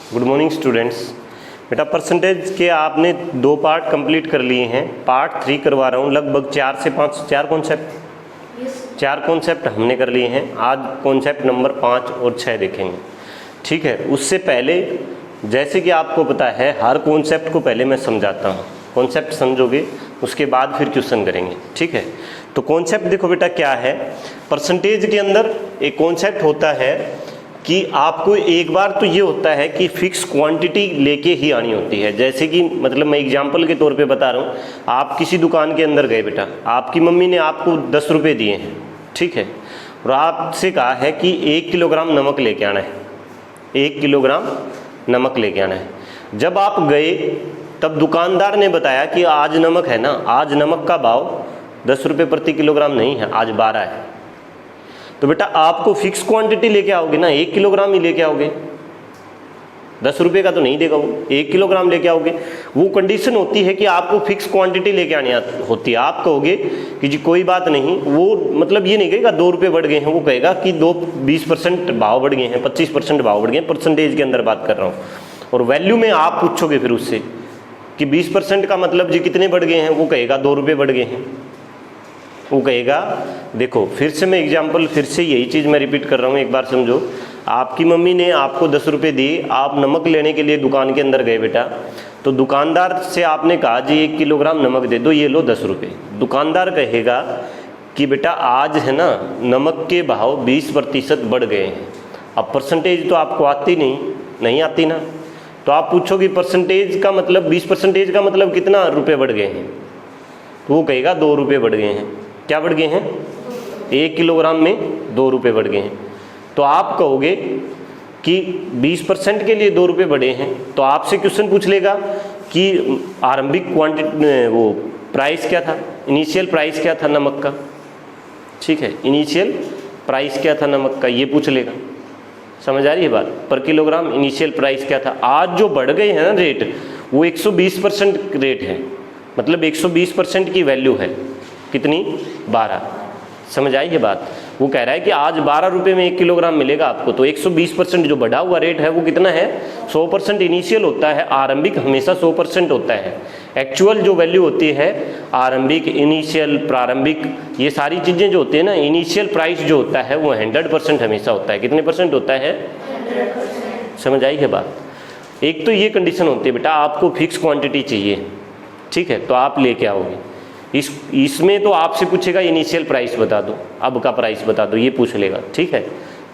Good morning students. बेटा percentage के आपने 2 पार्ट कंप्लीट कर लिए हैं। पार्ट 3 करवा रहा हूँ, लगभग 4 से 5 4 कॉन्सेप्ट हमने कर लिए हैं। आज कॉन्सेप्ट नंबर 5 और 6 देखेंगे, ठीक है। उससे पहले जैसे कि आपको पता है हर कॉन्सेप्ट को पहले मैं समझाता हूँ, कॉन्सेप्ट समझोगे उसके बाद फिर क्वेश्चन करेंगे, ठीक है। तो कॉन्सेप्ट देखो बेटा क्या है, परसेंटेज के अंदर एक कॉन्सेप्ट होता है कि आपको एक बार तो ये होता है कि फिक्स क्वांटिटी लेके ही आनी होती है। जैसे कि मतलब मैं एग्जांपल के तौर पे बता रहा हूँ, आप किसी दुकान के अंदर गए बेटा, आपकी मम्मी ने आपको 10 रुपये दिए हैं, ठीक है, और आपसे कहा है कि 1 किलोग्राम नमक लेके आना है, 1 किलोग्राम नमक लेके आना है। जब आप गए तब दुकानदार ने बताया कि आज नमक है ना, आज नमक का भाव 10 रुपये प्रति किलोग्राम नहीं है, आज 12 है। तो बेटा आपको फिक्स क्वांटिटी लेके आओगे ना, 1 किलोग्राम ही लेके आओगे, 10 रुपये का तो नहीं देगा वो, 1 किलोग्राम लेके आओगे। वो कंडीशन होती है कि आपको फिक्स क्वांटिटी लेके आनी होती है। आप कहोगे कि जी कोई बात नहीं, वो मतलब ये नहीं कहेगा 2 रुपये बढ़ गए हैं, वो कहेगा कि 20% भाव बढ़ गए हैं, 25% भाव बढ़ गए हैं, परसेंटेज के अंदर बात कर रहा हूँ। और वैल्यू में आप पूछोगे फिर उससे कि 20% का मतलब जी कितने बढ़ गए हैं, वो कहेगा 2 रुपये बढ़ गए हैं। वो कहेगा, देखो फिर से मैं एग्जाम्पल, फिर से यही चीज़ मैं रिपीट कर रहा हूँ, एक बार समझो। आपकी मम्मी ने आपको 10 रुपये दिए, आप नमक लेने के लिए दुकान के अंदर गए बेटा, तो दुकानदार से आपने कहा जी 1 किलोग्राम नमक दे दो, ये लो 10 रुपये। दुकानदार कहेगा कि बेटा आज है ना नमक के भाव 20% बढ़ गए हैं। अब परसेंटेज तो आपको आती नहीं आती ना, तो आप पूछोगे परसेंटेज का मतलब 20% का मतलब कितना रुपये बढ़ गए हैं, तो वो कहेगा 2 रुपये बढ़ गए हैं। क्या बढ़ गए हैं? 1 किलोग्राम में 2 रुपये बढ़ गए हैं। तो आप कहोगे कि 20% के लिए 2 रुपये बढ़े हैं, तो आपसे क्वेश्चन पूछ लेगा कि आरंभिक क्वांटिटी वो प्राइस क्या था, इनिशियल प्राइस क्या था नमक का, ठीक है, इनिशियल प्राइस क्या था नमक का, ये पूछ लेगा। समझ आ रही है बात? पर किलोग्राम इनिशियल प्राइस क्या था। आज जो बढ़ गए हैं ना रेट, वो 120% रेट है, मतलब 120% की वैल्यू है, कितनी? 12। समझ आई ये बात? वो कह रहा है कि आज 12 रुपये में 1 किलोग्राम मिलेगा आपको, तो 120% जो बढ़ा हुआ रेट है वो कितना है? 100% इनिशियल होता है, आरंभिक हमेशा 100% होता है। एक्चुअल जो वैल्यू होती है, आरंभिक, इनिशियल, प्रारंभिक, ये सारी चीज़ें जो होती है ना, इनिशियल प्राइस जो होता है वो 100% हमेशा होता है। कितने परसेंट होता है? 100%। समझ आई है बात? एक तो ये कंडीशन होती है बेटा, आपको फिक्स क्वांटिटी चाहिए, ठीक है, तो आप लेके आओगे। इसमें तो आपसे पूछेगा इनिशियल प्राइस बता दो, अब का प्राइस बता दो, ये पूछ लेगा, ठीक है।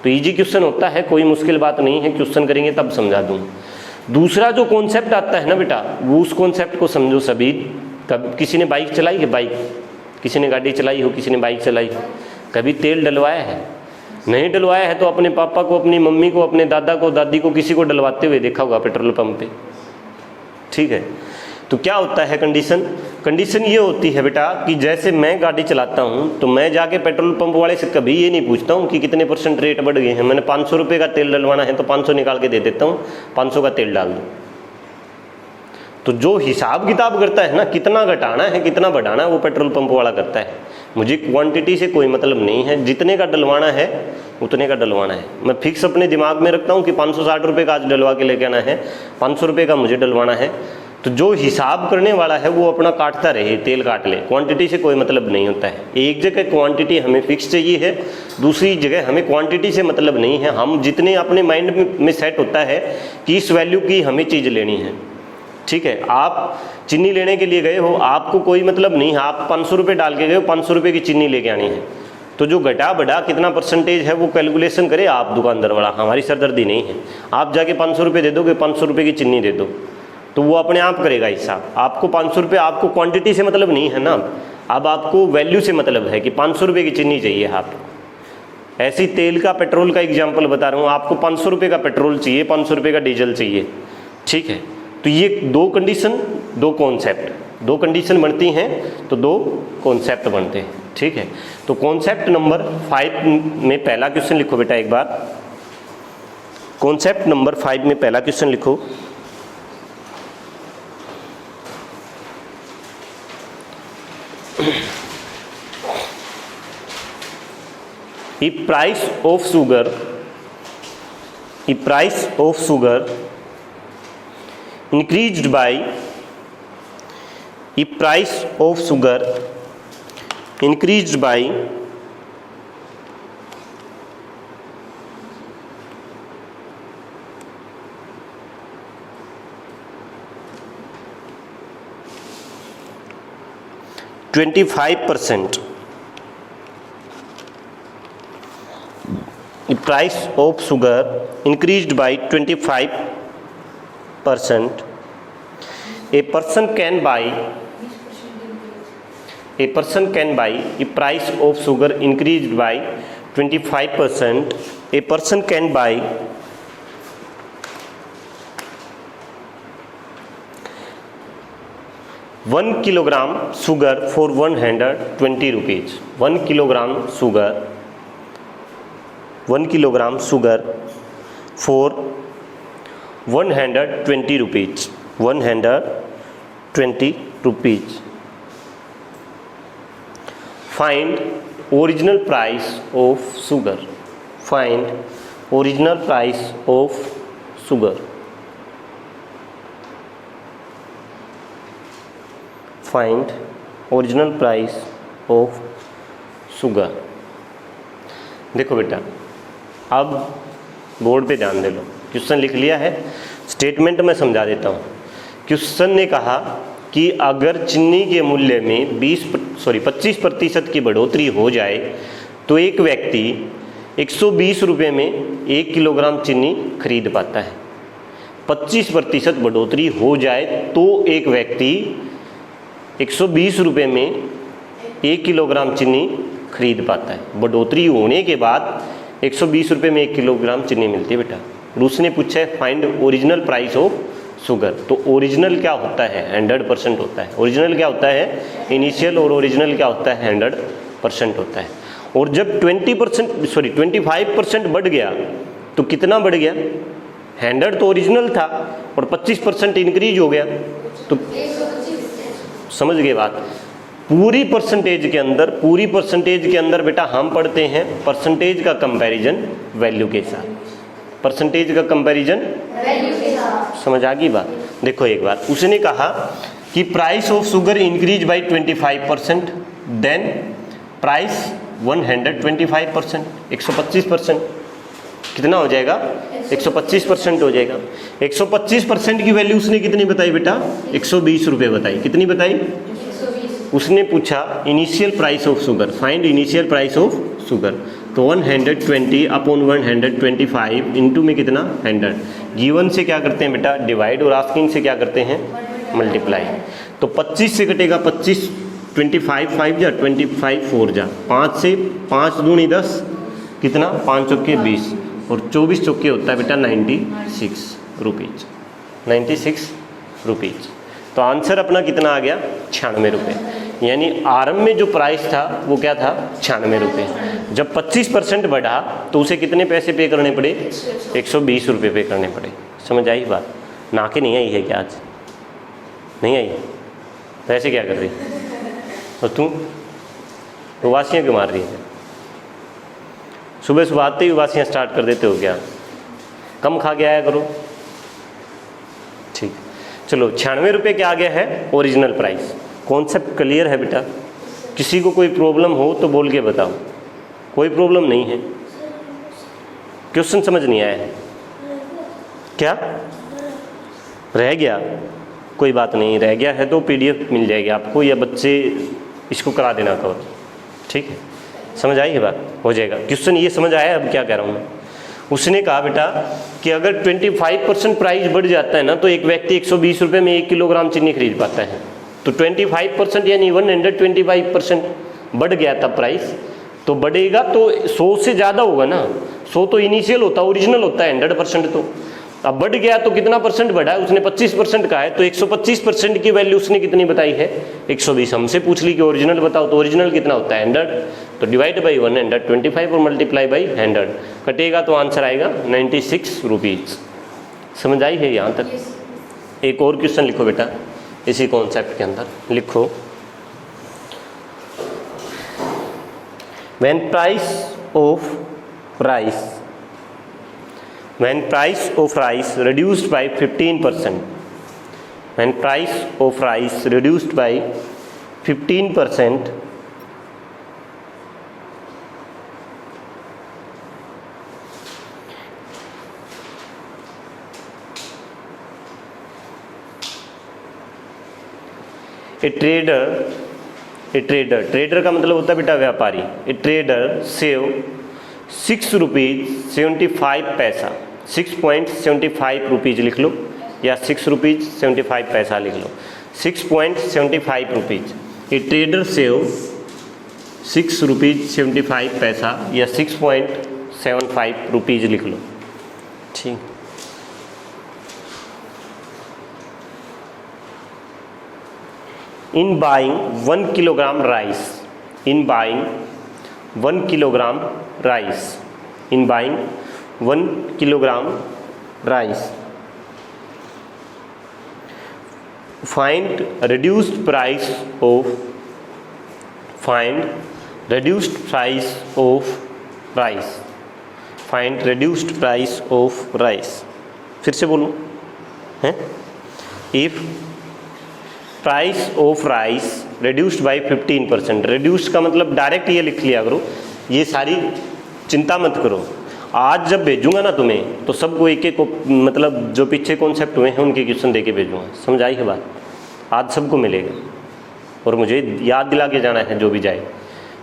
तो इजी क्वेश्चन होता है, कोई मुश्किल बात नहीं है, क्वेश्चन करेंगे तब समझा दूँ। दूसरा जो कॉन्सेप्ट आता है ना बेटा, वो उस कॉन्सेप्ट को समझो सभी। कभी किसी ने बाइक चलाई है, बाइक किसी ने गाड़ी चलाई हो, किसी ने बाइक चलाई हो, कभी तेल डलवाया है? नहीं डलवाया है तो अपने पापा को, अपनी मम्मी को, अपने दादा को, दादी को, किसी को डलवाते हुए देखा होगा पेट्रोल पंप पे, ठीक है। तो क्या होता है कंडीशन ये होती है बेटा कि जैसे मैं गाड़ी चलाता हूँ तो मैं जाके पेट्रोल पंप वाले से कभी ये नहीं पूछता हूँ कि कितने % रेट बढ़ गए हैं। मैंने 500 रुपये का तेल डलवाना है तो 500 निकाल के दे देता हूँ, 500 का तेल डाल दो। तो जो हिसाब किताब करता है ना, कितना घटाना है कितना बढ़ाना है, वो पेट्रोल पंप वाला करता है। मुझे क्वांटिटी से कोई मतलब नहीं है, जितने का डलवाना है उतने का डलवाना है। मैं फिक्स अपने दिमाग में रखता हूँ कि 560 रुपये का आज डलवा के लेके आना है, 500 रुपये का मुझे डलवाना है। तो जो हिसाब करने वाला है वो अपना काटता रहे, तेल काट ले, क्वांटिटी से कोई मतलब नहीं होता है। एक जगह क्वांटिटी हमें फिक्स चाहिए है, दूसरी जगह हमें क्वांटिटी से मतलब नहीं है। हम जितने अपने माइंड में सेट होता है कि इस वैल्यू की हमें चीज़ लेनी है, ठीक है। आप चीनी लेने के लिए गए हो, आपको कोई मतलब नहीं है, आप 500 रुपये डाल के गए हो, 500 रुपये की चीनी लेके आनी है। तो जो घटा बढ़ा कितना % है वो कैलकुलेशन करे आप, दुकानदार वाला, हमारी सरदर्दी नहीं है। आप जाके 500 रुपये दे दोगे, 500 रुपये की चीनी दे दो, तो वो अपने आप करेगा हिसाब। आपको 500 रुपये, आपको क्वांटिटी से मतलब नहीं है ना, अब आपको वैल्यू से मतलब है कि 500 रुपये की चीनी चाहिए आपको। ऐसी तेल का, पेट्रोल का एग्जांपल बता रहा हूँ, आपको 500 रुपये का पेट्रोल चाहिए, 500 रुपये का डीजल चाहिए, ठीक है। तो ये 2 कंडीशन, 2 कॉन्सेप्ट, 2 कंडीशन बनती हैं तो 2 कॉन्सेप्ट बनते हैं, ठीक है। तो कॉन्सेप्ट नंबर 5 में पहला क्वेश्चन लिखो बेटा एक बार। कॉन्सेप्ट नंबर 5 में पहला क्वेश्चन लिखो। If price of sugar increased by the price of sugar increased by 25%. The price of sugar increased by 25%. A person can buy the price of sugar increased by 25%. A person can buy 1 kilogram sugar for 120 rupees. 1 kilogram sugar for 120 rupees. 120 rupees. Find original price of sugar. Find original price of sugar. Find original price of sugar. देखो बेटा, अब board पे ध्यान दे लो। Question लिख लिया है, statement में समझा देता हूँ। क्वेश्चन ने कहा कि अगर चीनी के मूल्य में 25% की बढ़ोतरी हो जाए तो एक व्यक्ति 120 रुपये में 1 किलोग्राम चीनी खरीद पाता है। 25% बढ़ोतरी हो जाए तो एक व्यक्ति 120 रुपये में 1 किलोग्राम चीनी खरीद पाता है। बढ़ोतरी होने के बाद 120 रुपये में 1 किलोग्राम चीनी मिलती है बेटा। दूसरे ने पूछा है find original price of sugar. तो ओरिजिनल क्या होता है? 100% होता है। ओरिजिनल क्या होता है? इनिशियल। और ओरिजिनल क्या होता है? 100% होता है। और जब 25% बढ़ गया तो कितना बढ़ गया? 100 तो ओरिजिनल था और 25% इंक्रीज हो गया तो समझ गए बात। पूरी परसेंटेज के अंदर बेटा हम पढ़ते हैं परसेंटेज का कंपैरिजन वैल्यू के साथ। परसेंटेज का कंपैरिजन वैल्यू के साथ। समझ आ गई बात। देखो एक बार उसने कहा कि price of sugar increase by 25%, then price 125%, 125%। कितना हो जाएगा? 125% हो जाएगा। 125% की वैल्यू उसने कितनी बताई बेटा? 120 रुपये बताई। कितनी बताई? 120। उसने पूछा initial price of sugar, find initial price of sugar. तो 120 अपॉन 125 इंटू में कितना? 100। गिवन से क्या करते हैं बेटा? डिवाइड। और आस्किंग से क्या करते हैं? मल्टीप्लाई। तो 25 से कटेगा 25, 25 5 जा 25 4 जा 5 से 5 दूनी 10, कितना? 5 चौके 20 और 24 चौके होता है बेटा 96 रुपीज़। 96 रुपीज़। तो आंसर अपना कितना आ गया? 96 रुपये। यानी आरंभ में जो प्राइस था वो क्या था? 96 रुपये। जब 25% बढ़ा तो उसे कितने पैसे पे करने पड़े? 120 रुपये पे करने पड़े। समझ आई बात? ना के नहीं आई है क्या? आज नहीं आई? तो ऐसे क्या कर रही? और तुम उबासियाँ क्यों मार रही है? सुबह सुबह आते ही उबासियाँ स्टार्ट कर देते हो क्या? कम खा के आया करो। ठीक, चलो 96 रुपये क्या आ गया है? Original price. कॉन्सेप्ट क्लियर है बेटा? किसी को कोई प्रॉब्लम हो तो बोल के बताओ। कोई प्रॉब्लम नहीं है? क्वेश्चन समझ नहीं आया है क्या? रह गया? कोई बात नहीं, रह गया है तो PDF मिल जाएगी आपको, या बच्चे इसको करा देना करो। ठीक है, समझ आई है बात? हो जाएगा। क्वेश्चन ये समझ आया? अब क्या कह रहा हूँ मैं? उसने कहा बेटा कि अगर 25% प्राइस बढ़ जाता है ना तो एक व्यक्ति 120 रुपये में 1 किलोग्राम चीनी खरीद पाता है। तो 25% यानी 125% बढ़ गया था प्राइस, तो बढ़ेगा तो 100 से ज़्यादा होगा ना। 100 तो इनिशियल होता है, ओरिजिनल होता है 100%। तो अब बढ़ गया तो कितना परसेंट बढ़ा है? उसने 25% कहा है, तो 125% की वैल्यू उसने कितनी बताई है? 120। हमसे पूछ ली कि ओरिजिनल बताओ, तो ओरिजिनल कितना होता है? 100। तो डिवाइड बाई 125 और मल्टीप्लाई बाई 100 कटेगा तो आंसर आएगा 96 रुपीज़। समझ आई है यहाँ तक? एक और क्वेश्चन लिखो बेटा इसी कॉन्सेप्ट के अंदर। लिखो when price of rice reduced by 15%, when price of rice reduced by 15%, trader का मतलब होता है बेटा व्यापारी। ए ट्रेडर सेव 6 रुपीज़ 75 पैसा, 6.75 रुपीज़ लिख लो या 6 रुपीज़ 75 पैसा लिख लो, 6.75 रुपीज़। ए ट्रेडर सेव 6 रुपीज़ 75 पैसा या 6.75 रुपीज़ लिख लो। ठीक, in buying 1 kilogram rice, in buying 1 kilogram rice, in buying 1 kilogram rice, find reduced price of, find reduced price of rice, find reduced price of rice। फिर से बोलूँ हैं, if price of rice reduced by 15%, reduced का मतलब direct ये लिख लिया करो, ये सारी चिंता मत करो। आज जब भेजूंगा ना तुम्हें तो सबको एक एक मतलब जो पीछे कॉन्सेप्ट हुए हैं उनके क्वेश्चन दे के भेजूंगा, समझ आई है बात। आज सबको मिलेगा और मुझे याद दिला के जाना है जो भी जाए,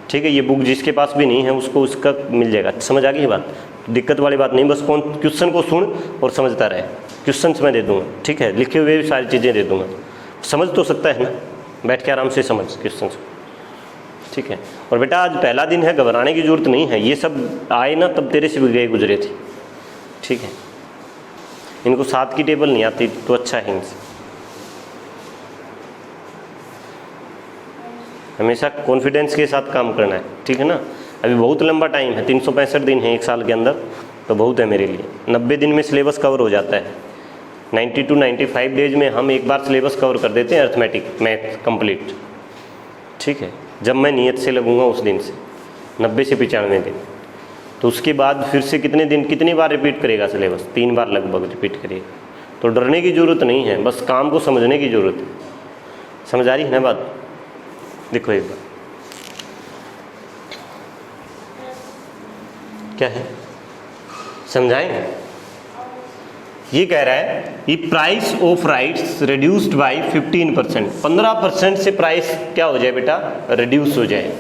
ठीक है। ये बुक जिसके पास भी नहीं है उसको उसका मिल जाएगा, समझ आ गई बात। दिक्कत वाली बात नहीं, बस कौन क्वेश्चन को सुन और समझता रहे। क्वेश्चन मैं दे दूँगा, ठीक है, लिखे हुए सारी चीज़ें दे दूँगा, समझ तो सकता है ना, बैठ के आराम से समझ क्वेश्चन, ठीक है। और बेटा आज पहला दिन है, घबराने की जरूरत नहीं है, ये सब आए ना तब तेरे से भी गए गुजरे थे, ठीक है। इनको 7 की टेबल नहीं आती तो अच्छा है इनसे। हमेशा कॉन्फिडेंस के साथ काम करना है, ठीक है ना। अभी बहुत लंबा टाइम है, 365 दिन है एक साल के अंदर, तो बहुत है मेरे लिए। 90 दिन में सिलेबस कवर हो जाता है। 90 to 95 डेज में हम एक बार सिलेबस कवर कर देते हैं, अर्थमेटिक मैथ कंप्लीट, ठीक है। जब मैं नियत से लगूंगा उस दिन से 90 से 95 दिन, तो उसके बाद फिर से कितने दिन कितनी बार रिपीट करेगा सिलेबस, 3 बार लगभग रिपीट करेगा। तो डरने की ज़रूरत नहीं है, बस काम को समझने की ज़रूरत है। समझ आ रही है ना बात। देखो एक बार क्या है, समझाएंगे। ये कह रहा है ये price of rights reduced by 15%, 15% से प्राइस क्या हो जाए बेटा, रिड्यूस हो जाए।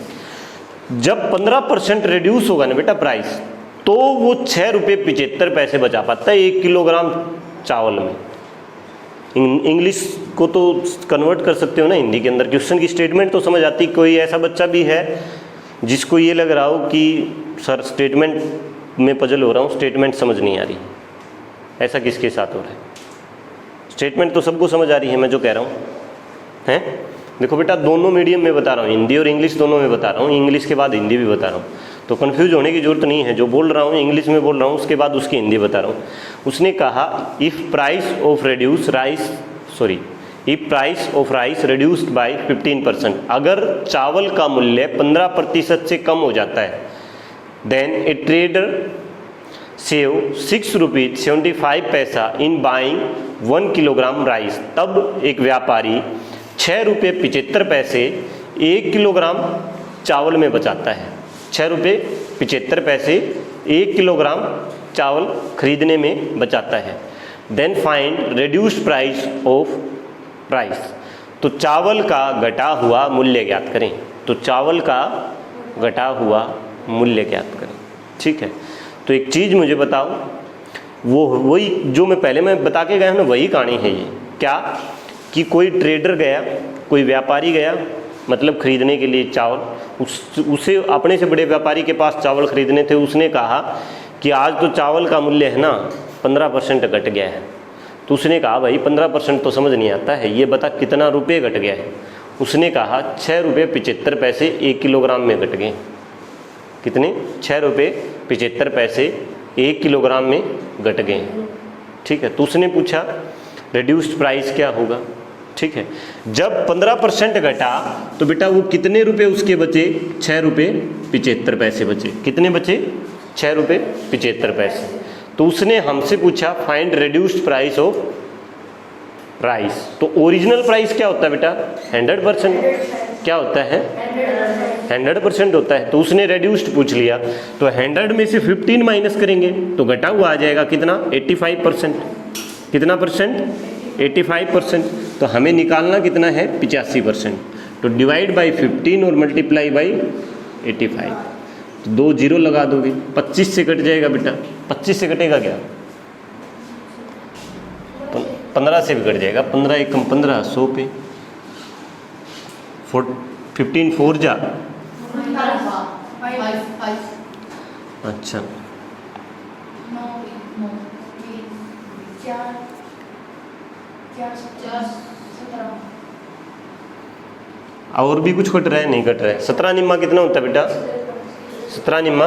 जब 15% रिड्यूस होगा ना बेटा प्राइस, तो वो 6 रुपये 75 पैसे बचा पाता है 1 किलोग्राम चावल में। इंग्लिश को तो कन्वर्ट कर सकते हो ना हिंदी के अंदर, क्वेश्चन की स्टेटमेंट तो समझ आती। कोई ऐसा बच्चा भी है जिसको ये लग रहा हो कि सर स्टेटमेंट में पजल हो रहा हूँ, स्टेटमेंट समझ नहीं आ रही, ऐसा किसके साथ हो रहा है? स्टेटमेंट तो सबको समझ आ रही है मैं जो कह रहा हूँ, हैं? देखो बेटा दोनों मीडियम में बता रहा हूँ, हिंदी और इंग्लिश दोनों में बता रहा हूँ, इंग्लिश के बाद हिंदी भी बता रहा हूँ, तो कन्फ्यूज होने की जरूरत नहीं है। जो बोल रहा हूँ इंग्लिश में बोल रहा हूँ, उसके बाद उसकी हिंदी बता रहा हूँ। उसने कहा if price of rice reduced by 15%, अगर चावल का मूल्य 15% से कम हो जाता है, then a trader save 6 rupees 75 paisa in buying 1 kilogram rice, तब एक व्यापारी 6 रुपये 75 पैसे 1 किलोग्राम चावल में बचाता है। 6 रुपये 75 पैसे 1 किलोग्राम चावल खरीदने में बचाता है। Then find reduced price of rice, तो चावल का घटा हुआ मूल्य ज्ञात करें। तो चावल का घटा हुआ मूल्य ज्ञात करें, ठीक है। तो एक चीज़ मुझे बताओ, वो वही जो मैं पहले मैं बता के गया हूँ ना, वही कहानी है ये। क्या कि कोई ट्रेडर गया, कोई व्यापारी गया, मतलब खरीदने के लिए चावल, उसे अपने से बड़े व्यापारी के पास चावल खरीदने थे। उसने कहा कि आज तो चावल का मूल्य है ना 15% घट गया है। तो उसने कहा भाई 15% तो समझ नहीं आता है, ये बता कितना रुपये घट गया है। उसने कहा 6 रुपये 75 पैसे 1 किलोग्राम में घट गए। कितने? 6 रुपये 75 पैसे 1 किलोग्राम में घट गए, ठीक है। तो उसने पूछा रिड्यूस्ड प्राइस क्या होगा, ठीक है। जब 15% घटा तो बेटा वो कितने रुपए उसके बचे? 6 रुपये 75 पैसे बचे। कितने बचे? 6 रुपये 75 पैसे। तो उसने हमसे पूछा find reduced price of price. तो ओरिजिनल प्राइस क्या होता है बेटा? 100%। क्या होता है? 100% होता है। तो उसने रेड्यूस्ड पूछ लिया, तो 100 में से 15 माइनस करेंगे तो घटा हुआ आ जाएगा कितना? 85%। कितना परसेंट? 85%। तो हमें निकालना कितना है? 85%। तो डिवाइड बाई 15 और मल्टीप्लाई बाई 85। तो 2 जीरो लगा दोगे, 25 से कट जाएगा बेटा। 25 से कटेगा क्या? 15 से भी कट जाएगा। 15 एकम 15, 100 पे 15 4 जा। अच्छा, और भी कुछ कट रहा है? नहीं कट रहा है। 17 निम्मा कितना होता है बेटा? 17 निम्मा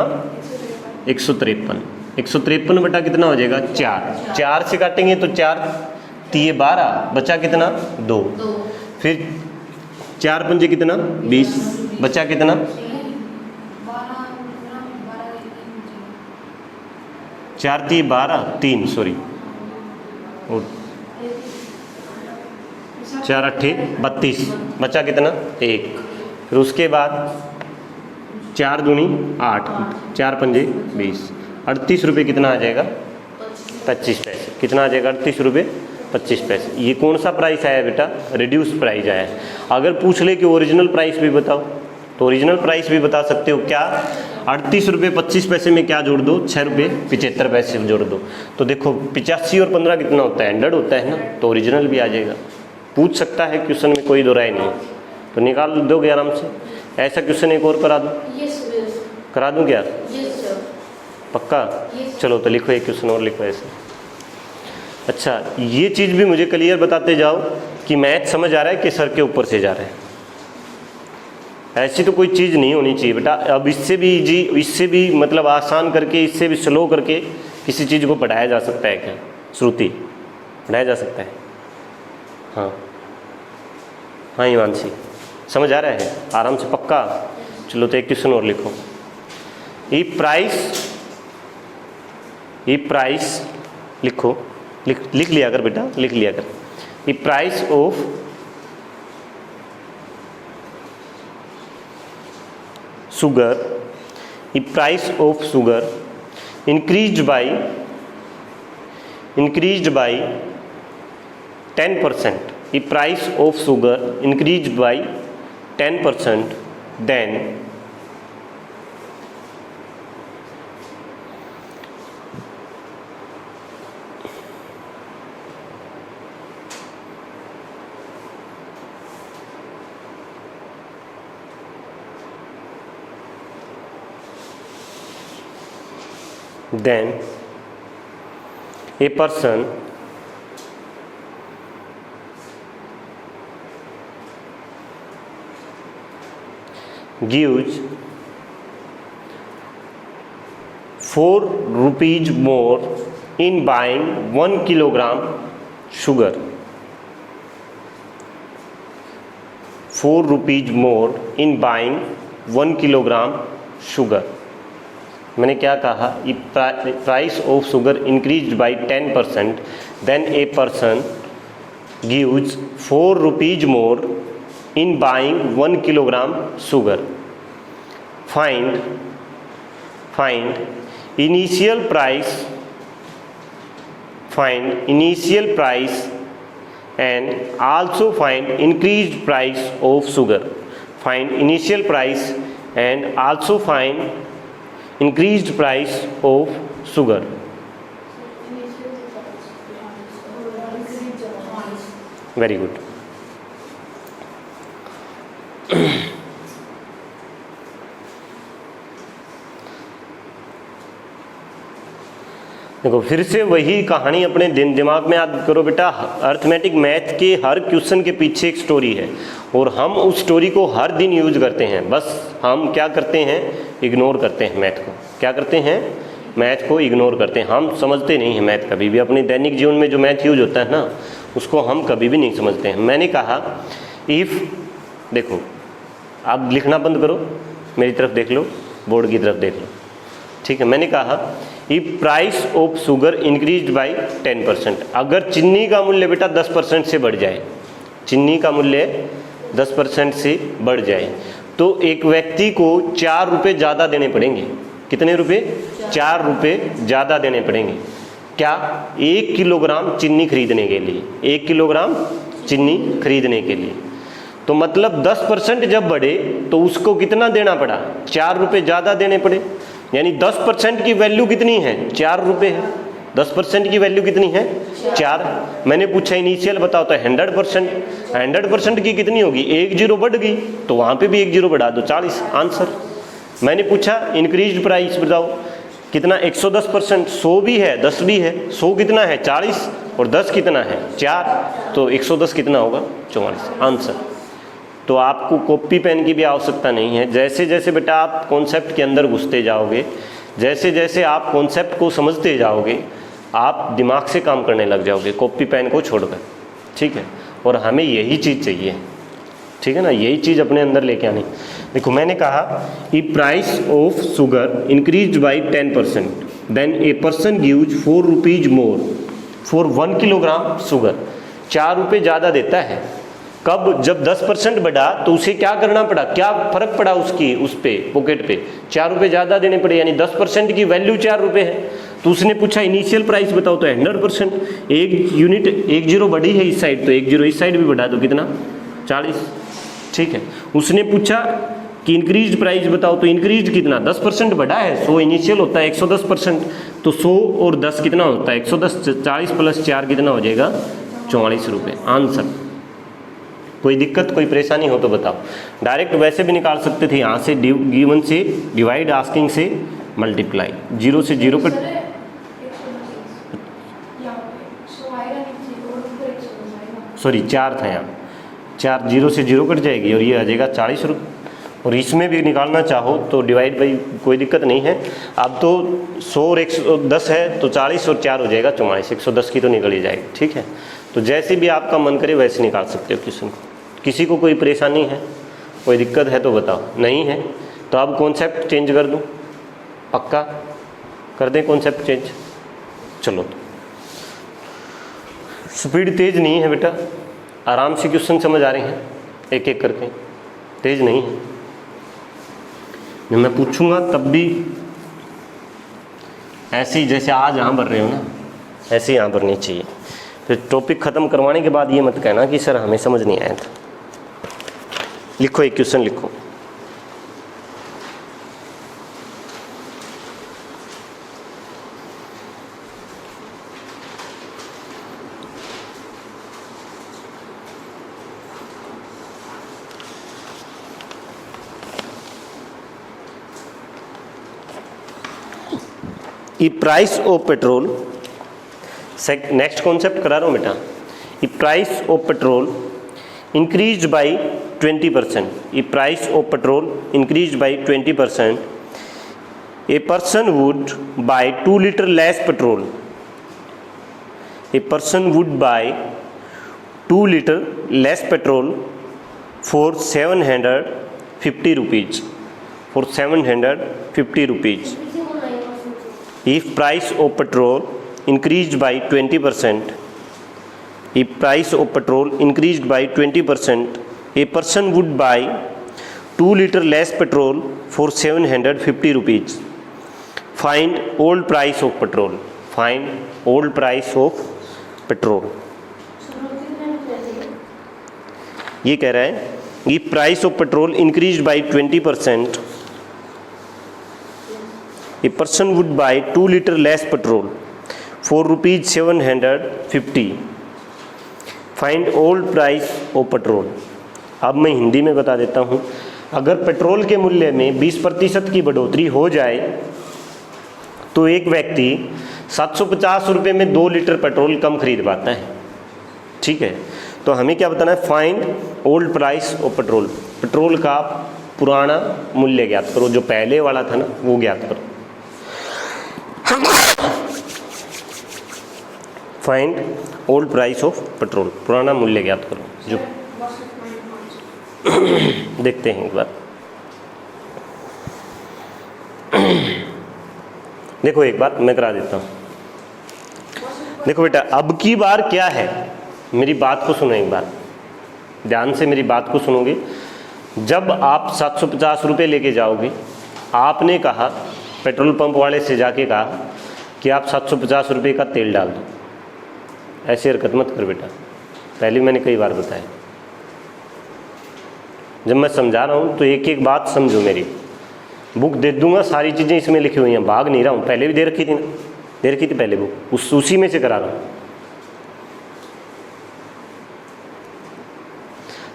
153। 153 बटा कितना हो जाएगा? 4। 4 से काटेंगे तो 4 3 12, बचा कितना? 2। फिर 4 पंजे कितना? 20, बचा कितना? 4 3 12 3, सॉरी, और 4 8 32, बचा कितना? 1। फिर उसके बाद 4 दूनी 8, 4 पंजे 20, 38 रुपये कितना आ जाएगा? 25 पैसे। कितना आ जाएगा? 38 रुपये 25 पैसे। ये कौन सा प्राइस आया बेटा? रिड्यूस प्राइस आया है। अगर पूछ ले कि ओरिजिनल प्राइस भी बताओ, तो ओरिजिनल प्राइस भी बता सकते हो। क्या? 38 रुपये 25 पैसे में क्या जोड़ दो? 6 रुपये 75 पैसे जोड़ दो। तो देखो 85 और 15 कितना होता है? 100 होता है ना, तो ओरिजिनल भी आ जाएगा। पूछ सकता है क्वेश्चन में, कोई दो राय नहीं। तो निकाल दोगे आराम से। ऐसा क्वेश्चन एक और करा दूँ? करा दूँ क्या? पक्का? चलो तो लिखो, एक क्वेश्चन और लिखो ऐसे। अच्छा, ये चीज़ भी मुझे क्लियर बताते जाओ कि मैथ समझ आ रहा है कि सर के ऊपर से जा रहा है। ऐसी तो कोई चीज़ नहीं होनी चाहिए बेटा। अब इससे भी इजी, इससे भी मतलब आसान करके, इससे भी स्लो करके किसी चीज़ को पढ़ाया जा सकता है क्या? श्रुति, पढ़ाया जा सकता है? हाँ हाँ हिमांशी, समझ आ रहा है आराम से? पक्का? चलो तो एक क्वेश्चन और लिखो। ई प्राइस लिखो, लिख लिया कर बेटा, लिख लिया कर। If price of sugar, the price of sugar increased by 10%. The price of sugar increased by 10%, then a person gives 4 rupees more in buying 1 kilogram sugar. 4 rupees more in buying 1 kilogram sugar. मैंने क्या कहा? Price of sugar increased by 10%, then a person gives 4 rupees more in buying 1 kilogram sugar. Find initial price and also find increased price of sugar. Find initial price and also find increased price of sugar. Very good. देखो फिर से वही कहानी अपने दिमाग में याद करो बेटा। अर्थमेटिक मैथ के हर क्वेश्चन के पीछे एक स्टोरी है और हम उस स्टोरी को हर दिन यूज करते हैं। बस हम क्या करते हैं? इग्नोर करते हैं मैथ को। क्या करते हैं? मैथ को इग्नोर करते हैं। हम समझते नहीं हैं मैथ कभी भी। अपने दैनिक जीवन में जो मैथ यूज होता है ना, उसको हम कभी भी नहीं समझते हैं। मैंने कहा इफ़, देखो आप लिखना बंद करो, मेरी तरफ देख लो, बोर्ड की तरफ देख लो, ठीक है। मैंने कहा if price of sugar increase by 10%, अगर चीनी का मूल्य बेटा 10% से बढ़ जाए, चीनी का मूल्य 10% से बढ़ जाए, तो एक व्यक्ति को 4 रुपये ज़्यादा देने पड़ेंगे। कितने रुपए? 4 रुपये ज़्यादा देने पड़ेंगे। क्या? 1 किलोग्राम चीनी खरीदने के लिए, 1 किलोग्राम चीनी खरीदने के लिए। तो मतलब 10% जब बढ़े तो उसको कितना देना पड़ा? 4 रुपये ज़्यादा देने पड़े। यानी 10% की वैल्यू कितनी है? 4 रुपये है। 10% की वैल्यू कितनी है? 4। मैंने पूछा इनिशियल बताओ तो 100%, 100% की कितनी होगी? 1 जीरो बढ़ गई तो वहाँ पे भी 1 जीरो बढ़ा दो, 40 आंसर। मैंने पूछा इंक्रीज प्राइस बताओ कितना? 110%, 100 भी है 10 भी है। 100 कितना है? 40, और 10 कितना है? 4, तो 110 कितना होगा? 44 आंसर। तो आपको कॉपी पेन की भी आवश्यकता नहीं है। जैसे जैसे बेटा आप कॉन्सेप्ट के अंदर घुसते जाओगे, जैसे जैसे आप कॉन्सेप्ट को समझते जाओगे, आप दिमाग से काम करने लग जाओगे, कॉपी पेन को छोड़कर। ठीक है, और हमें यही चीज़ चाहिए। ठीक है ना, यही चीज़ अपने अंदर लेके आनी। देखो मैंने कहा कि price of sugar increase by 10%, then a person gives 4 rupees more for 1 kilogram sugar. 4 रुपये ज़्यादा देता है। कब? जब 10% बढ़ा तो उसे क्या करना पड़ा? क्या फर्क पड़ा उसकी उस पे पॉकेट पे? 4 रुपये ज़्यादा देने पड़े, यानी 10% की वैल्यू 4 रुपये है। तो उसने पूछा इनिशियल प्राइस बताओ तो 100%, 1 यूनिट 1 जीरो बढ़ी है इस साइड तो 1 जीरो इस साइड भी बढ़ा दो, कितना? 40। ठीक है, उसने पूछा कि इंक्रीज प्राइस बताओ तो इंक्रीज कितना? 10% बढ़ा है। 100 इनिशियल होता है, 110%, तो 100 और 10 कितना होता है? 110, 40 प्लस 4 कितना हो जाएगा? 44 रुपये आंसर। कोई दिक्कत, कोई परेशानी हो तो बताओ। डायरेक्ट वैसे भी निकाल सकते थे, यहाँ से गिवन से डिवाइड, आस्किंग से मल्टीप्लाई, 0 से 0 कट। सॉरी 4 था यहाँ, 4 0 से 0 कट जाएगी और ये आ जाएगा 40 रुपये। और इसमें भी निकालना चाहो तो डिवाइड बाई, कोई दिक्कत नहीं है। अब तो 100 और 110 है तो 40 और 4 हो जाएगा 44, 110 की तो निकल ही जाएगी। ठीक है, तो जैसे भी आपका मन करे वैसे निकाल सकते हो क्वेश्चन को। किसी को कोई परेशानी है, कोई दिक्कत है तो बताओ। नहीं है तो अब कॉन्सेप्ट चेंज कर दूँ? पक्का कर दें कॉन्सेप्ट चेंज? चलो, स्पीड तेज नहीं है बेटा, आराम से क्वेश्चन समझ आ रहे हैं एक एक करके, तेज नहीं है। जब मैं पूछूंगा तब भी ऐसे ही जैसे आज यहाँ भर रहे हो ना, ऐसे ही यहाँ भरनी चाहिए। फिर टॉपिक ख़त्म करवाने के बाद ये मत कहना कि सर हमें समझ नहीं आया था। लिखो, एक क्वेश्चन लिखो। If price of petrol, next concept करा रहा हूँ बेटा। If price of petrol increase by 20%, if price of petrol increase by 20%, a person would buy 2 litre less petrol, a person would buy 2 litre less petrol for 750 rupees, for 750 rupees. If price of petrol increased by 20%, if price of petrol increased by 20%, a person would buy 2 liter less petrol for 750 rupees. Find old price of petrol. Find old price of petrol. ये कह रहा है if price of petrol increased by 20%, a person would buy 2 liter less petrol for rupees 750. Find old price of petrol. अब मैं हिंदी में बता देता हूँ। अगर पेट्रोल के मूल्य में 20% की बढ़ोतरी हो जाए तो एक व्यक्ति 750 रुपये में 2 लीटर पेट्रोल कम खरीद पाता है। ठीक है, तो हमें क्या बताना है? Find old price of petrol. Petrol का पुराना मूल्य ज्ञात करो, जो पहले वाला था ना वो ज्ञात करो। Find old price of petrol, पुराना मूल्य ज्ञात करो। जो देखते हैं एक बार। देखो एक बार मैं करा देता हूँ। देखो बेटा, अब की बार क्या है, मेरी बात को सुनो एक बार, ध्यान से मेरी बात को सुनोगे। जब आप 750 रुपये लेके जाओगे, आपने कहा, पेट्रोल पंप वाले से जाके कहा कि आप 750 रुपये का तेल डाल दो। ऐसी हरकत मत कर बेटा, पहले मैंने कई बार बताया। जब मैं समझा रहा हूँ तो एक एक बात समझो। मेरी बुक दे दूंगा, सारी चीज़ें इसमें लिखी हुई हैं, भाग नहीं रहा हूँ। पहले भी दे रखी थी ना, दे रखी थी पहले बुक, उसी में से करा रहा हूँ।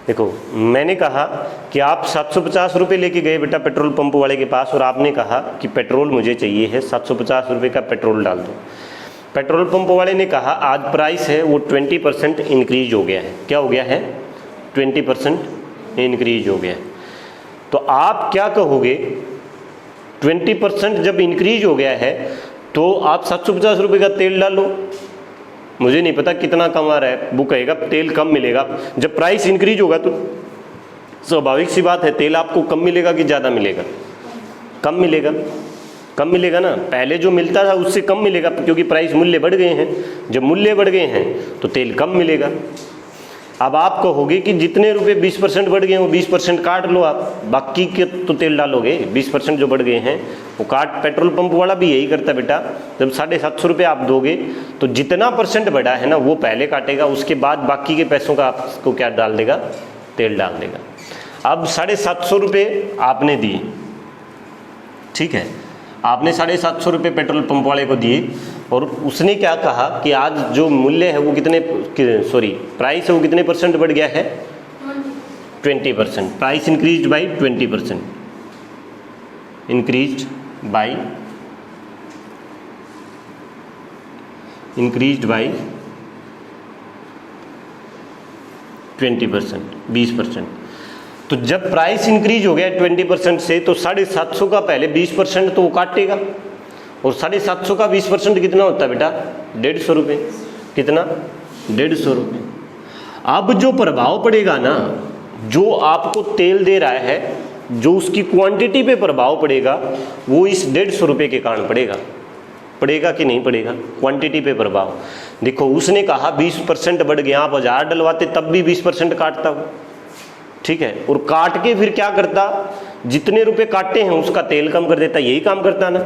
देखो, मैंने कहा कि आप 750 रुपये लेके गए बेटा पेट्रोल पंप वाले के पास, और आपने कहा कि पेट्रोल मुझे चाहिए है, 750 रुपये का पेट्रोल डाल दो। पेट्रोल पंप वाले ने कहा आज प्राइस है वो 20% इंक्रीज हो गया है। क्या हो गया है? 20% इंक्रीज हो गया है। तो आप क्या कहोगे? 20% जब इंक्रीज हो गया है तो आप 750 रुपये का तेल डालो। मुझे नहीं पता कितना कम आ रहा है, वो कहेगा तेल कम मिलेगा। जब प्राइस इंक्रीज होगा तो स्वाभाविक सी बात है, तेल आपको कम मिलेगा कि ज़्यादा मिलेगा? कम मिलेगा, कम मिलेगा ना। पहले जो मिलता था उससे कम मिलेगा, क्योंकि प्राइस मूल्य बढ़ गए हैं। जब मूल्य बढ़ गए हैं तो तेल कम मिलेगा। अब आप कहोगे कि जितने रुपए 20% बढ़ गए हैं वो 20% काट लो आप, बाकी के तो तेल डालोगे। 20% जो बढ़ गए हैं वो काट। पेट्रोल पंप वाला भी यही करता है बेटा, जब 750 रुपये आप दोगे तो जितना % बढ़ा है ना वो पहले काटेगा, उसके बाद बाकी के पैसों का आपको क्या डाल देगा? तेल डाल देगा। अब 750 रुपये आपने दिए, ठीक है, आपने 750 रुपये पेट्रोल पंप वाले को दिए, और उसने क्या कहा कि आज जो मूल्य है वो प्राइस है वो कितने % बढ़ गया है? 20%। Price increase by 20%, increase by 20%, 20%। तो जब प्राइस इंक्रीज हो गया 20% से, तो 750 का पहले 20% तो वो काटेगा, और 750 का 20% कितना होता है बेटा? 150 रुपये। कितना? 150 रुपये। अब जो प्रभाव पड़ेगा ना, जो आपको तेल दे रहा है, जो उसकी क्वांटिटी पे प्रभाव पड़ेगा वो इस 150 रुपये के कारण पड़ेगा। पड़ेगा कि नहीं पड़ेगा? क्वांटिटी पे प्रभाव। देखो, उसने कहा 20% बढ़ गया, आप 1000 डलवाते तब भी 20% काटता हो, ठीक है, और काट के फिर क्या करता? जितने रुपए काटे हैं उसका तेल कम कर देता। यही काम करता ना।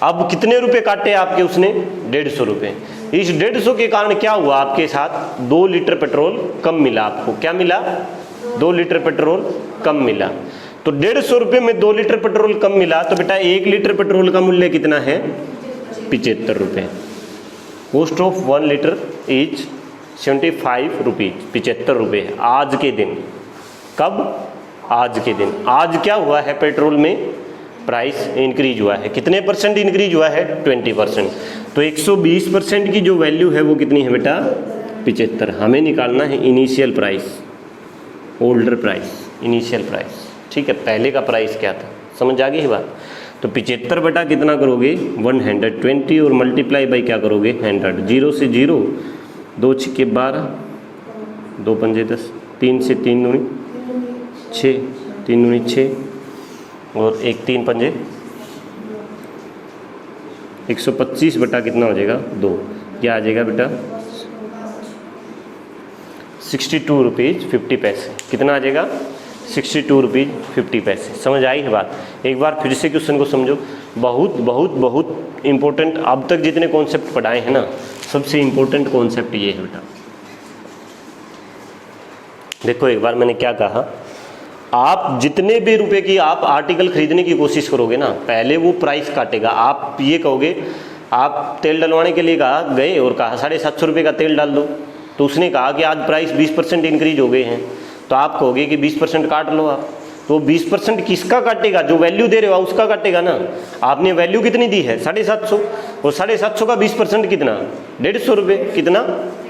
अब कितने रुपए काटे आपके उसने? 150 रुपये। इस 150 के कारण क्या हुआ आपके साथ? 2 लीटर पेट्रोल कम मिला आपको। क्या मिला? 2 लीटर पेट्रोल कम मिला। तो 150 रुपये में 2 लीटर पेट्रोल कम मिला, तो बेटा 1 लीटर पेट्रोल का मूल्य कितना है? 75 रुपये। Cost of 1 litre is 75 rupees, 75 रुपये आज के दिन। कब? आज के दिन। आज क्या हुआ है? पेट्रोल में प्राइस इंक्रीज हुआ है। कितने % इंक्रीज हुआ है? 20%। तो 120% की जो वैल्यू है वो कितनी है बेटा? 75। हमें निकालना है initial price, older price, initial price, ठीक है। पहले का प्राइस क्या था? समझ आ गई है बात? तो 75 बटा कितना करोगे? 120, और मल्टीप्लाई बाई क्या करोगे? 100। 0 से 0, 2 छिक्के 12, 2 पंजे 10, 3 से 3 दूनी 6, 3 दूनी 6, और 1 3 पंजे 125 बटा कितना हो जाएगा? 2। क्या आ जाएगा बेटा? 62 रुपीज़ 50 पैसे। कितना आ जाएगा? 62 रुपीज़ 50 पैसे। समझ आई है बात? एक बार फिर से क्वेश्चन को समझो। बहुत बहुत बहुत इम्पोर्टेंट, अब तक जितने कॉन्सेप्ट पढ़ाए हैं ना, सबसे इम्पोर्टेंट कॉन्सेप्ट ये है बेटा। देखो, एक बार मैंने क्या कहा, आप जितने भी रुपए की आप आर्टिकल खरीदने की कोशिश करोगे ना, पहले वो प्राइस काटेगा। आप ये कहोगे, आप तेल डलवाने के लिए गए और कहा 750 रुपये का तेल डाल दो, तो उसने कहा कि आज प्राइस 20% इंक्रीज हो गए हैं, तो आप कहोगे कि 20% काट लो आप। तो 20% किसका काटेगा? जो वैल्यू दे रहे हो उसका काटेगा ना। आपने वैल्यू कितनी दी है? 750, और 750 का 20% कितना? 150 रुपये। कितना?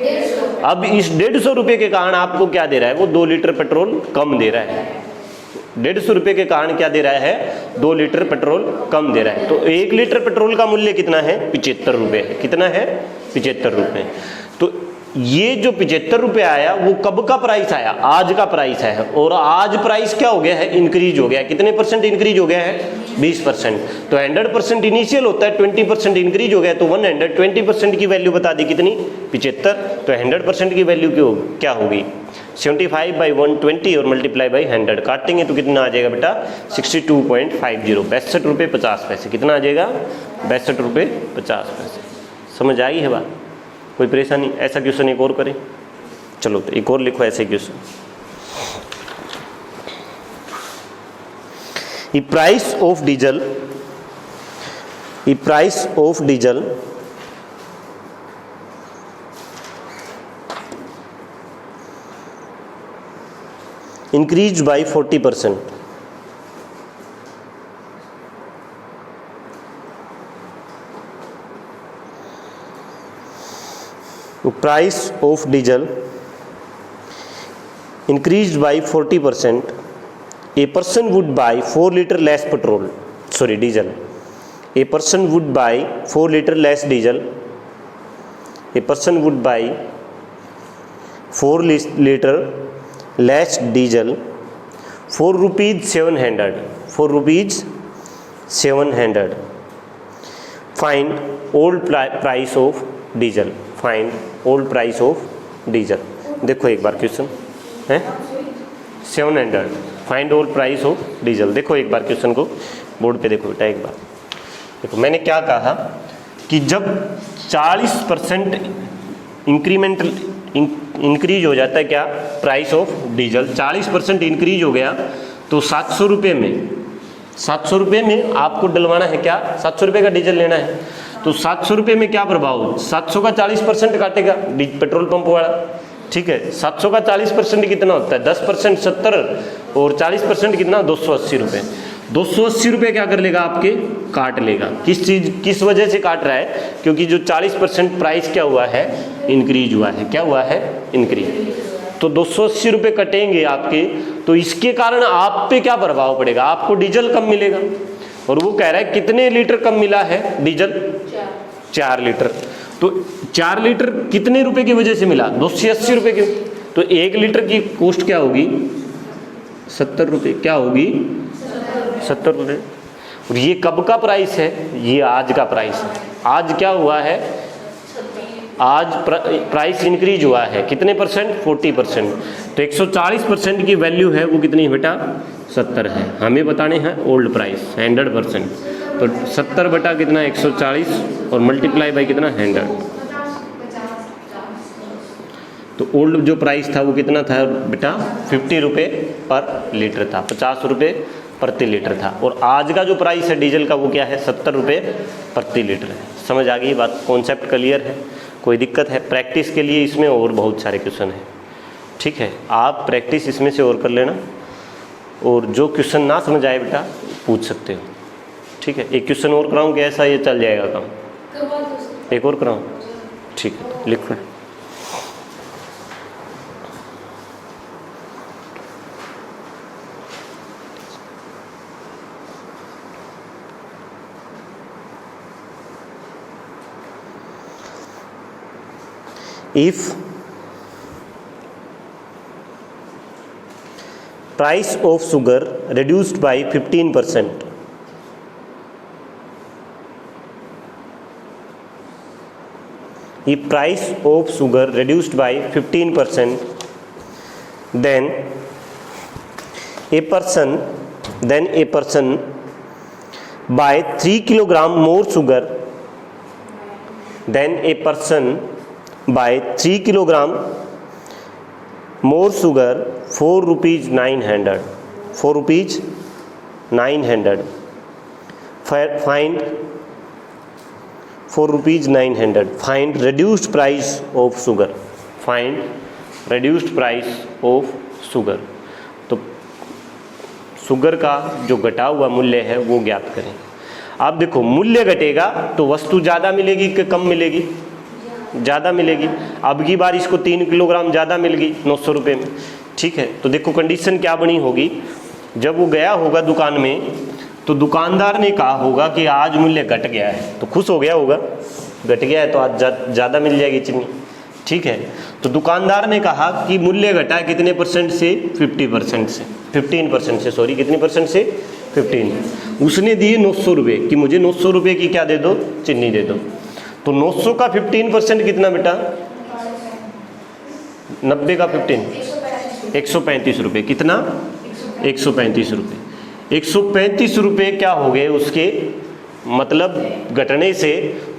150। अब इस 150 रुपये के कारण आपको क्या दे रहा है? वो 2 लीटर पेट्रोल कम दे रहा है। 150 रुपये के कारण क्या दे रहा है? 2 लीटर पेट्रोल कम दे रहा है। तो 1 लीटर पेट्रोल का मूल्य कितना है? 75 रुपये है। कितना है? 75 रुपये। तो ये जो 75 रुपये आया वो कब का प्राइस आया, आज का प्राइस है, और आज प्राइस क्या हो गया है, इंक्रीज हो गया है। कितने परसेंट इंक्रीज हो गया है, 20%। तो 100% इनिशियल होता है, 20% इंक्रीज हो गया, तो 120% की वैल्यू बता दी कितनी, 75। तो 100% की वैल्यू क्या होगी, 75/120 और मल्टीप्लाई बाई 100 काटेंगे तो कितना आ जाएगा बेटा, 62.50, 62 रुपये 50 पैसे। कितना आ जाएगा, 62 रुपये 50 पैसे। समझ आई है बात, कोई परेशानी? ऐसा क्वेश्चन एक और करें, चलो तो एक और लिखो ऐसे question. The price of diesel increased by 40%. The price of diesel increased by 40%. A person would buy 4 liter less diesel. A person would buy 4 liter less diesel. A person would buy 4 liter less diesel for rupees 700. For rupees 700. Find old price of diesel. Find old price of diesel. देखो एक बार question है, 700 find old price of diesel. देखो एक बार question को board पे देखो बेटा, एक बार देखो। मैंने क्या कहा कि जब 40% इंक्रीमेंटल इंक्रीज हो जाता है क्या, प्राइस ऑफ डीजल 40% इंक्रीज हो गया, तो 700 रुपये में आपको डलवाना है क्या, 700 रुपये का डीजल लेना है। तो 700 रुपये में क्या प्रभाव, 700 का 40% काटेगा पेट्रोल पंप वाला, ठीक है। 700 का 40% कितना होता है, 10% 70 और 40% कितना, 280 रुपये। 280 रुपये क्या कर लेगा, आपके काट लेगा। किस वजह से काट रहा है, क्योंकि जो 40% प्राइस क्या हुआ है, इंक्रीज हुआ है। क्या हुआ है, इंक्रीज। तो 280 रुपये कटेंगे आपके, तो इसके कारण आप पे क्या प्रभाव पड़ेगा, आपको डीजल कम मिलेगा। और वो कह रहा है कितने लीटर कम मिला है डीजल, 4 लीटर। तो 4 लीटर कितने रुपए की वजह से मिला, 280 रुपये की। तो 1 लीटर की कॉस्ट क्या होगी, 70 रुपये। क्या होगी, 70 रुपये। और ये कब का प्राइस है, ये आज का प्राइस है। आज क्या हुआ है, आज प्राइस इंक्रीज हुआ है कितने परसेंट, 40%। तो 140% की वैल्यू है वो कितनी बेटा, 70 है। हमें बताने हैं ओल्ड प्राइस 100%। तो 70 बटा कितना, 140 और मल्टीप्लाई बाई कितना, 100। तो ओल्ड जो प्राइस था वो कितना था बेटा, 50 रुपये पर लीटर था, 50 रुपये प्रति लीटर था। और आज का जो प्राइस है डीजल का वो क्या है, 70 रुपये प्रति लीटर है। समझ आ गई बात, कॉन्सेप्ट क्लियर है, कोई दिक्कत है? प्रैक्टिस के लिए इसमें और बहुत सारे क्वेश्चन हैं, ठीक है। आप प्रैक्टिस इसमें से और कर लेना, और जो क्वेश्चन ना समझ आए बेटा पूछ सकते हो, ठीक है। एक क्वेश्चन और कराऊँ क्या, ऐसा ये चल जाएगा काम? एक और कराऊँ, ठीक है, लिखो। If price of sugar reduced by 15%, if price of sugar reduced by 15%, then a person buy 3 kilogram more sugar, then a person buy 3 kilogram more sugar for rupees 900. For rupees 900. Find for rupees 900. Find reduced price of sugar. Find reduced price of sugar. तो sugar का जो घटा हुआ मूल्य है वो ज्ञात करें। आप देखो मूल्य घटेगा तो वस्तु ज़्यादा मिलेगी कि कम मिलेगी, ज़्यादा मिलेगी। अब की बार इसको 3 किलोग्राम ज़्यादा मिल गई 900 रुपये में, ठीक है। तो देखो कंडीशन क्या बनी होगी, जब वो गया होगा दुकान में तो दुकानदार ने कहा होगा कि आज मूल्य घट गया है, तो खुश हो गया होगा, घट गया है तो आज ज़्यादा मिल जाएगी चीनी, ठीक है। तो दुकानदार ने कहा कि मूल्य घटा कितने परसेंट से, 50% से, 15% से, सॉरी कितने परसेंट से, 15। उसने दिए 900 रुपये कि मुझे 900 रुपये की क्या दे दो, चीनी दे दो। तो 900 का 15% कितना बेटा, 90 का 15, 135 रुपये। कितना, 135 रुपये। 135 रुपये क्या हो गए उसके, मतलब घटने से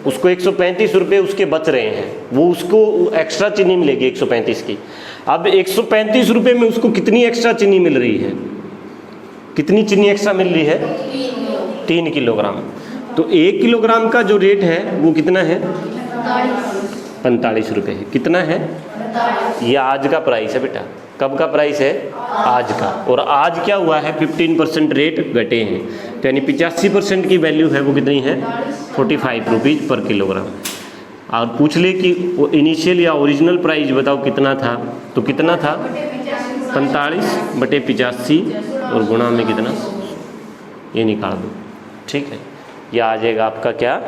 उसको 135 रुपये उसके बच रहे हैं, वो उसको एक्स्ट्रा चीनी मिलेगी 135 की। अब 135 रुपये में उसको कितनी एक्स्ट्रा चीनी मिल रही है, कितनी चीनी एक्स्ट्रा मिल रही है, 3 किलोग्राम। तो 1 किलोग्राम का जो रेट है वो कितना है, 45 रुपये है। कितना है, ये आज का प्राइस है बेटा। कब का प्राइस है, आज का। और आज क्या हुआ है, 15% रेट घटे हैं, तो यानी 85% की वैल्यू है वो कितनी है, 45 रुपीज़ पर किलोग्राम। और पूछ ले कि वो इनिशियल या ओरिजिनल प्राइस बताओ कितना था, तो कितना था, 45/85 और गुणा में कितना, ये निकाल दो। ठीक है, ये आ जाएगा आपका क्या,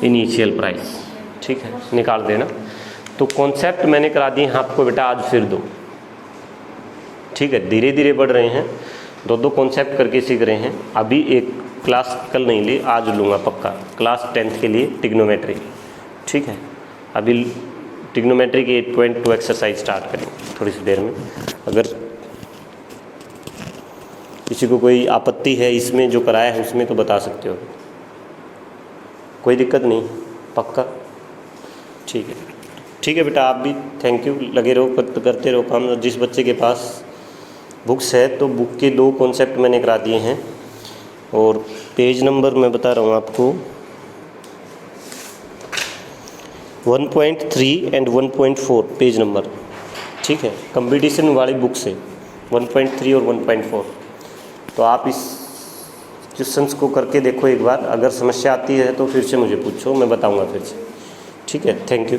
इनिशियल प्राइस। ठीक है, निकाल देना। तो कॉन्सेप्ट मैंने करा दिए हैं आपको बेटा, आज फिर दो। ठीक है, धीरे धीरे बढ़ रहे हैं, दो कॉन्सेप्ट करके सीख रहे हैं। अभी एक क्लास कल नहीं ली, आज लूँगा पक्का, क्लास 10th के लिए ट्रिग्नोमेट्री। ठीक है, अभी ट्रिग्नोमेट्री की 8.2 एक्सरसाइज स्टार्ट करेंगे थोड़ी सी देर में। अगर किसी को कोई आपत्ति है इसमें जो कराया है उसमें तो बता सकते हो, कोई दिक्कत नहीं, पक्का। ठीक है, ठीक है बेटा, आप भी थैंक यू, लगे रहो, करते रहो काम। जिस बच्चे के पास बुक्स है तो बुक के 2 कॉन्सेप्ट मैंने करा दिए हैं, और पेज नंबर मैं बता रहा हूँ आपको, 1.3 एंड 1.4 पेज नंबर। ठीक है, कंपटीशन वाली बुक से 1.3 और 1.4। तो आप इस क्वेश्चंस को करके देखो एक बार, अगर समस्या आती है तो फिर से मुझे पूछो, मैं बताऊंगा फिर से। ठीक है, थैंक यू।